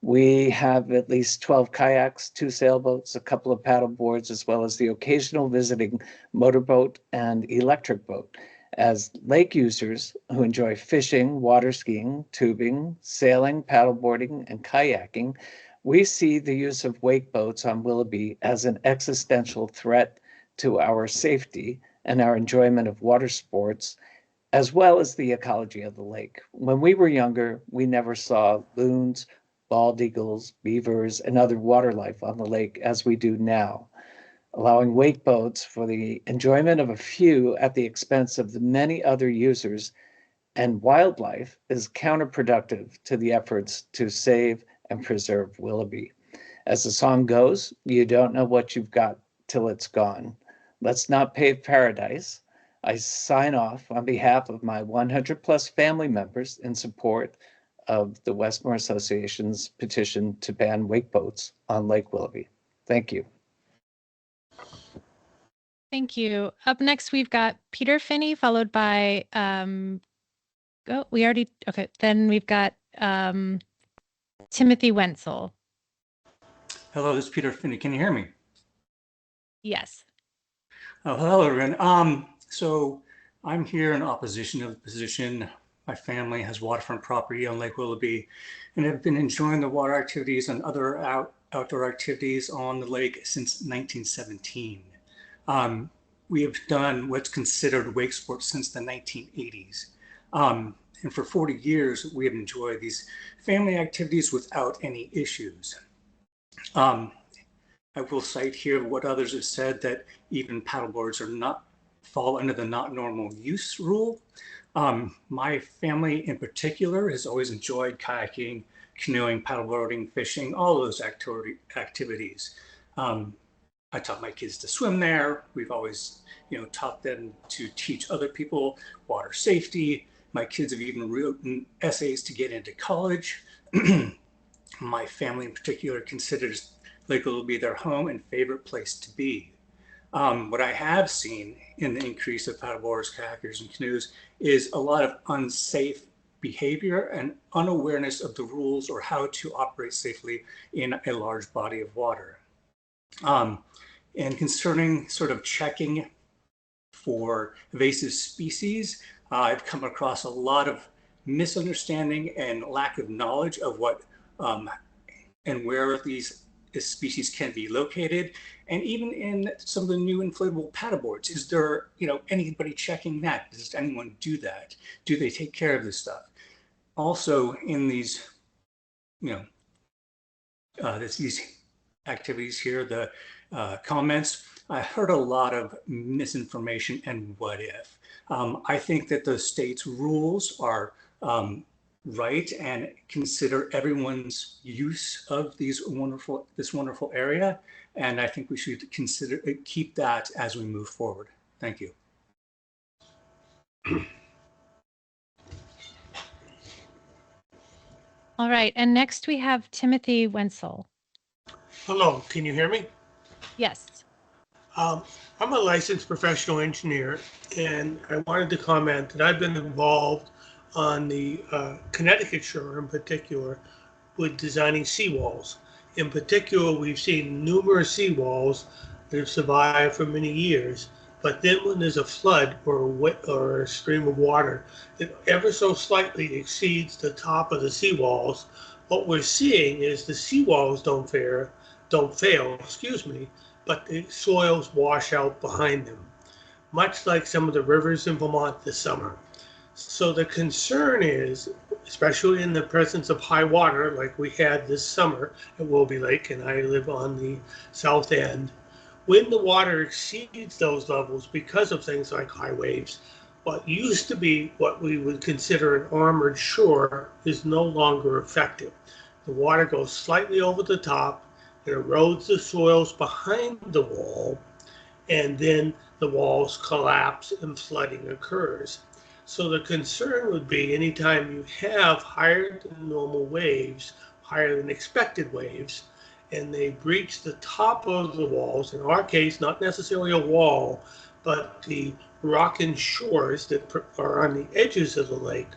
We have at least 12 kayaks, 2 sailboats, a couple of paddle boards, as well as the occasional visiting motorboat and electric boat. As lake users who enjoy fishing, water skiing, tubing, sailing, paddleboarding, and kayaking, we see the use of wake boats on Willoughby as an existential threat to our safety and our enjoyment of water sports, as well as the ecology of the lake. When we were younger, we never saw loons, bald eagles, beavers, and other water life on the lake as we do now. Allowing wake boats for the enjoyment of a few at the expense of the many other users and wildlife is counterproductive to the efforts to save and preserve Willoughby. As the song goes, you don't know what you've got till it's gone. Let's not pave paradise. I sign off on behalf of my 100+ family members in support of the Westmore Association's petition to ban wake boats on Lake Willoughby. Thank you. Thank you. Up next, we've got Peter Finney, followed by, then we've got Timothy Wenzel. Hello, this is Peter Finney. Can you hear me? Yes. Oh, hello, everyone. So I'm here in opposition to the position. My family has waterfront property on Lake Willoughby, and have been enjoying the water activities and other outdoor activities on the lake since 1917. We have done what's considered wake sports since the 1980s. And for 40 years, we have enjoyed these family activities without any issues. I will cite here what others have said, that even paddleboards fall under the not normal use rule. My family in particular has always enjoyed kayaking, canoeing, paddleboarding, fishing, all those activities. I taught my kids to swim there. We've always, taught them to teach other people water safety. My kids have even written essays to get into college. My family in particular considers Lake Willoughby their home and favorite place to be. What I have seen in the increase of paddleboarders, kayakers, and canoes is a lot of unsafe behavior and unawareness of the rules or how to operate safely in a large body of water. And concerning sort of checking for invasive species, I've come across a lot of misunderstanding and lack of knowledge of what and where these species can be located. And even in some of the new inflatable paddleboards, is there, anybody checking that? Does anyone do that? Do they take care of this stuff? Also in these, these activities here, the comments, I heard a lot of misinformation and what if. I think that the state's rules are right and consider everyone's use of this wonderful area. And I think we should keep that as we move forward. Thank you. All right. And next we have Timothy Wenzel. Hello, can you hear me? Yes. I'm a licensed professional engineer, and I wanted to comment that I've been involved on the Connecticut shore in particular with designing seawalls. In particular, we've seen numerous seawalls that have survived for many years, but then when there's a flood or a stream of water that ever so slightly exceeds the top of the seawalls, what we're seeing is the seawalls don't fail, but the soils wash out behind them, much like some of the rivers in Vermont this summer. So the concern is, especially in the presence of high water like we had this summer at Willoughby Lake, and I live on the south end, when the water exceeds those levels because of things like high waves, what used to be what we would consider an armored shore is no longer effective. The water goes slightly over the top, it erodes the soils behind the wall, and then the walls collapse and flooding occurs. So the concern would be anytime you have higher than normal waves, higher than expected waves, and they breach the top of the walls, in our case, not necessarily a wall, but the rock and shores that are on the edges of the lake,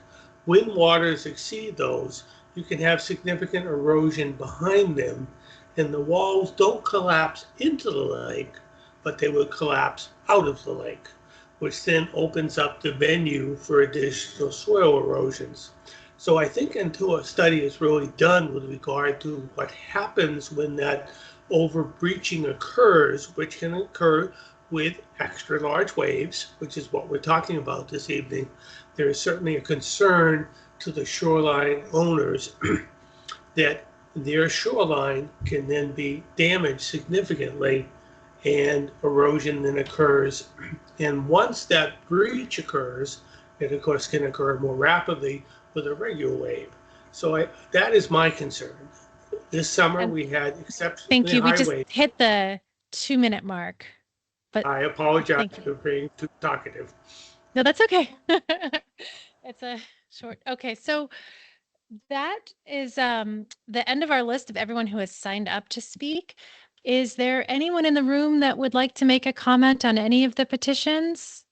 when waters exceed those, you can have significant erosion behind them, and the walls don't collapse into the lake, but they would collapse out of the lake, which then opens up the venue for additional soil erosions. So I think until a study is really done with regard to what happens when that overbreaching occurs, which can occur with extra large waves, which is what we're talking about this evening, there is certainly a concern to the shoreline owners that their shoreline can then be damaged significantly and erosion then occurs. And once that breach occurs, it of course can occur more rapidly with a regular wave. So that is my concern. This summer we had exceptionally Thank you. We high just waves. hit the 2-minute mark. But I apologize thank you. for being too talkative. No, that's okay. It's a short. Okay, so that is the end of our list of everyone who has signed up to speak. Is there anyone in the room that would like to make a comment on any of the petitions?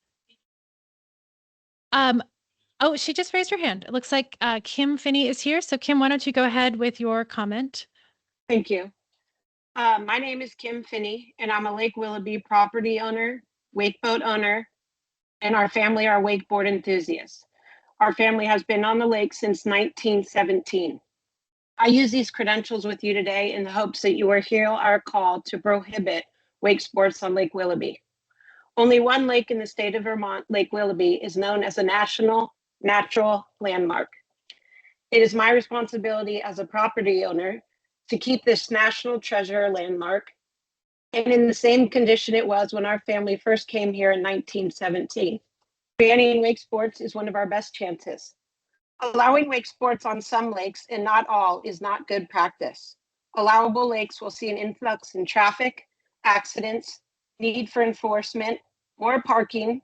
Oh, she just raised her hand. It looks like Kim Finney is here. So Kim, why don't you go ahead with your comment? Thank you. My name is Kim Finney, and I'm a Lake Willoughby property owner, wakeboat owner, and our family are wakeboard enthusiasts. Our family has been on the lake since 1917. I use these credentials with you today in the hopes that you will hear our call to prohibit wake sports on Lake Willoughby. Only one lake in the state of Vermont, Lake Willoughby, is known as a national natural landmark. It is my responsibility as a property owner to keep this national treasure landmark and in the same condition it was when our family first came here in 1917. Banning wake sports is one of our best chances. Allowing wake sports on some lakes and not all is not good practice. Allowable lakes will see an influx in traffic, accidents, need for enforcement, more parking,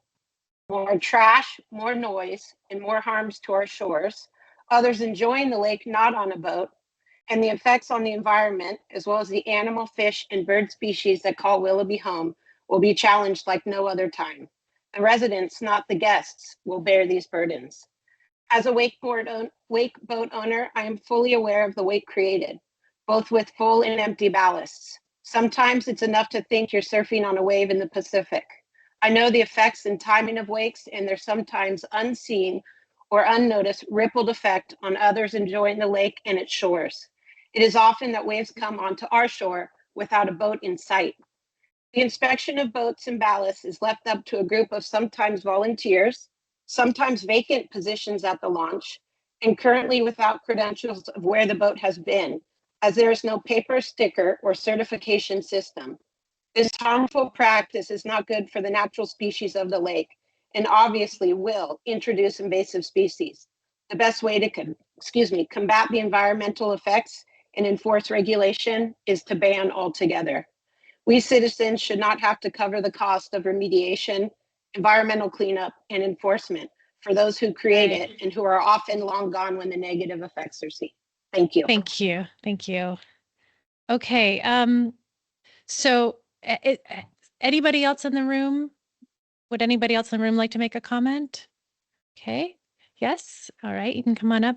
more trash, more noise, and more harms to our shores. Others enjoying the lake not on a boat, and the effects on the environment, as well as the animal, fish, and bird species that call Willoughby home, will be challenged like no other time. The residents, not the guests, will bear these burdens. As a wakeboat owner, I am fully aware of the wake created, both with full and empty ballasts. Sometimes it's enough to think you're surfing on a wave in the Pacific. I know the effects and timing of wakes and their sometimes unseen or unnoticed rippled effect on others enjoying the lake and its shores. It is often that waves come onto our shore without a boat in sight. The inspection of boats and ballasts is left up to a group of sometimes volunteers, sometimes vacant positions at the launch, and currently without credentials of where the boat has been, as there is no paper sticker or certification system. This harmful practice is not good for the natural species of the lake and obviously will introduce invasive species. The best way to combat the environmental effects and enforce regulation is to ban altogether. We citizens should not have to cover the cost of remediation, environmental cleanup, and enforcement for those who create it and who are often long gone when the negative effects are seen. Thank you. Thank you. Thank you. Okay. So anybody else in the room? Would anybody else in the room like to make a comment? Okay. Yes. All right. You can come on up.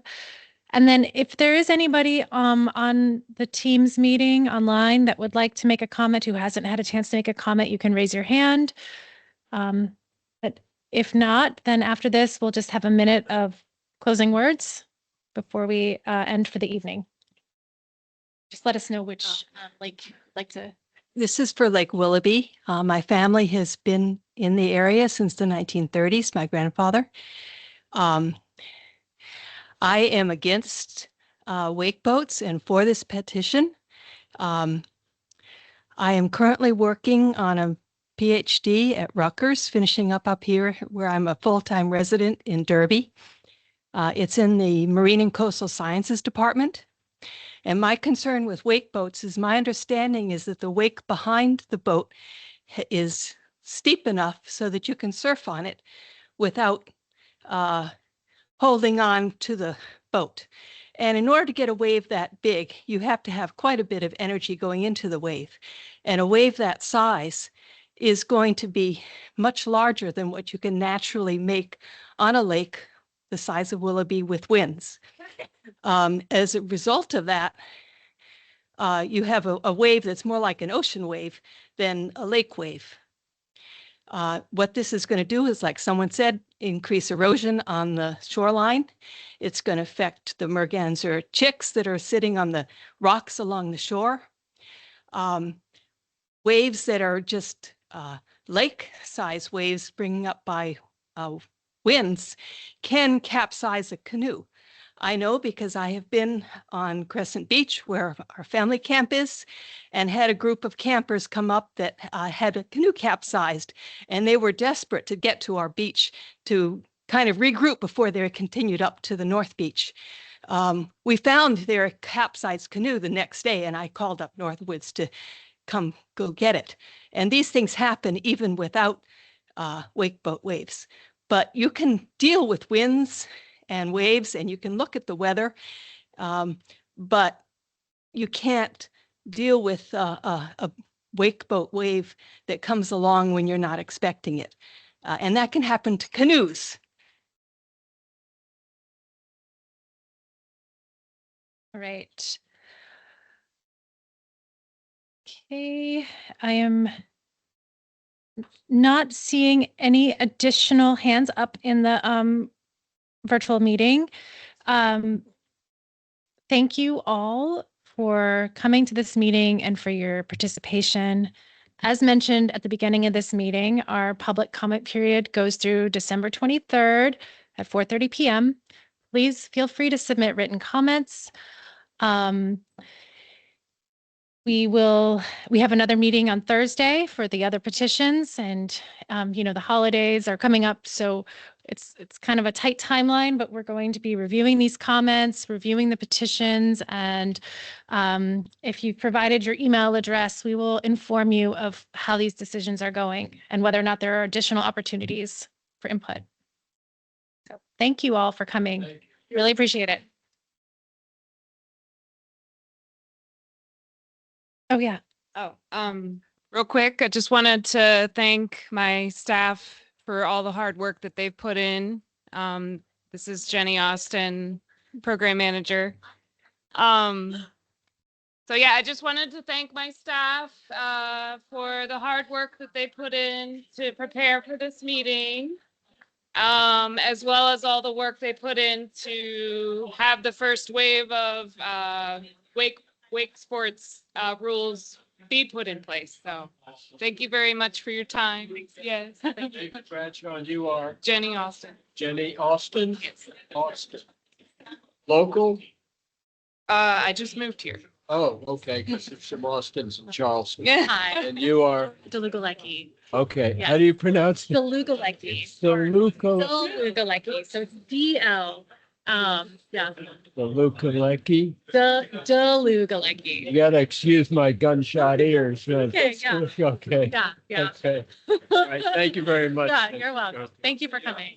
And then if there is anybody on the Teams meeting online that would like to make a comment who hasn't had a chance to make a comment, you can raise your hand. But if not, then after this, we'll just have a minute of closing words before we end for the evening. Just let us know which lake you'd like to. This is for Lake Willoughby. My family has been in the area since the 1930s, my grandfather. I am against wake boats and for this petition. I am currently working on a PhD at Rutgers, finishing up here where I'm a full-time resident in Derby. It's in the Marine and Coastal Sciences Department. And my concern with wake boats is my understanding is that the wake behind the boat is steep enough so that you can surf on it without holding on to the boat. And in order to get a wave that big, you have to have quite a bit of energy going into the wave. And a wave that size is going to be much larger than what you can naturally make on a lake the size of Willoughby with winds. As a result of that, you have a wave that's more like an ocean wave than a lake wave. What this is going to do is, like someone said, increase erosion on the shoreline. It's going to affect the merganser chicks that are sitting on the rocks along the shore. Waves that are just lake-size waves bringing up by winds can capsize a canoe. I know because I have been on Crescent Beach where our family camp is and had a group of campers come up that had a canoe capsized, and they were desperate to get to our beach to kind of regroup before they continued up to the North Beach. We found their capsized canoe the next day, and I called up Northwoods to come go get it. And these things happen even without wake boat waves. But you can deal with winds and waves, and you can look at the weather, but you can't deal with a wake boat wave that comes along when you're not expecting it. And that can happen to canoes. All right. Okay, I am not seeing any additional hands up in the virtual meeting. Thank you all for coming to this meeting and for your participation. As mentioned at the beginning of this meeting, our public comment period goes through December 23rd at 4:30 p.m. Please feel free to submit written comments. We have another meeting on Thursday for the other petitions, and the holidays are coming up, so it's kind of a tight timeline, but we're going to be reviewing these comments, reviewing the petitions, and if you've provided your email address, we will inform you of how these decisions are going and whether or not there are additional opportunities for input. So thank you all for coming. Really appreciate it. Oh, yeah. Real quick, I just wanted to thank my staff for all the hard work that they've put in. This is Jenny Austin, program manager. So yeah, I just wanted to thank my staff for the hard work that they put in to prepare for this meeting, as well as all the work they put in to have the first wave of Wakesports rules be put in place. So thank you very much for your time. Yes. Thank you, Bradshaw. And you are? Jenny Austin. Jenny Austin? Yes. Austin. Local? I just moved here. Oh, okay, because there's some Austins in Charleston. Hi. And you are? Delugalecki. Okay, Yeah. how do you pronounce it? Delugalecki. Delugalecki. So it's DL. Yeah. Delugalecki? Delugalecki. You gotta excuse my gunshot ears. Man. Okay, yeah. Okay. Yeah, yeah. Okay. All right, thank you very much. Yeah, you're welcome. Thank you for coming.